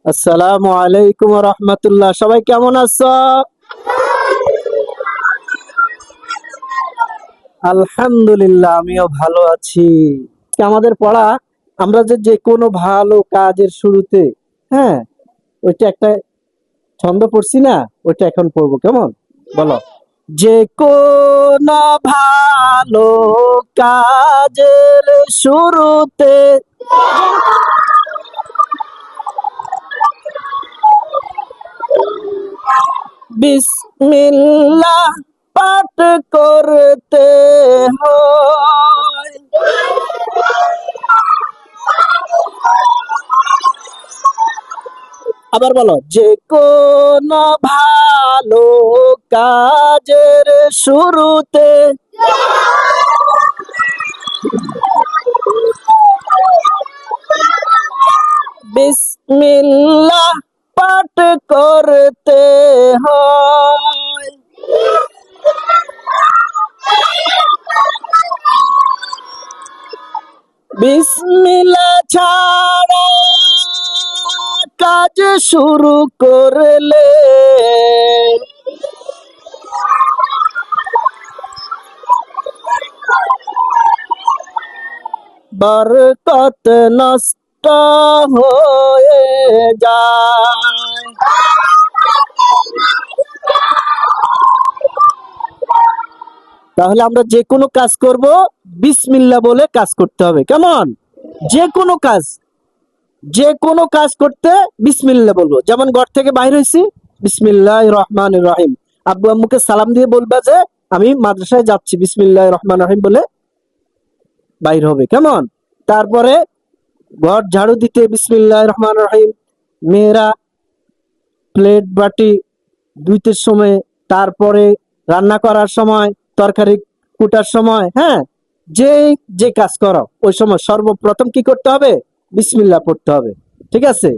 আসসালামু আলাইকুম ওয়া রাহমাতুল্লাহ। সবাই কেমন আছো? আলহামদুলিল্লাহ, আমিও ভালো আছি। আজকে আমাদের পড়া, আমরা যে কোনো ভালো কাজের শুরুতে, হ্যাঁ, ওইটা একটা ছন্দ পড়ছি না, ওইটা এখন পড়বো, কেমন? বলো। যে কোনো ভালো কাজের শুরুতে বিসমিল্লাহ পাঠ করতে হয়। আবার বলো, যে কোন ভালো কাজের শুরুতে বিসমিল্লাহ পাঠ করতে হয়। বিসমিল্লাহ ছাড়া কাজ শুরু করলে বরকত নষ্ট হয়ে যায়। তাহলে আমরা যে কোনো কাজ করব, বিসমিল্লাহ বলে কাজ করতে হবে, কেমন? যে কোনো কাজ, যে কোনো কাজ করতে বিসমিল্লাহ বলবো। যেমন ঘর থেকে বাইর হয়েছি, বিসমিল্লাহির রহমানির রহিম। আব্বু আম্মুকে সালাম দিয়ে বলবা যে আমি মাদ্রাসায় যাচ্ছি, বিসমিল্লাহির রহমানির রহিম বলে বাইর হবে, কেমন? তারপরে ঘর ঝাড়ু দিতে বিসমিল্লাহির রহমানির রহিম। মেয়েরা প্লেট বাটি ধুইতে সময়, তারপরে রান্না করার সময়, তরকারি কুটার সময়, হ্যাঁ, যে যে কাজ করো ওই সময় সর্বপ্রথম কি করতে হবে? বিসমিল্লাহ পড়তে হবে, ঠিক আছে?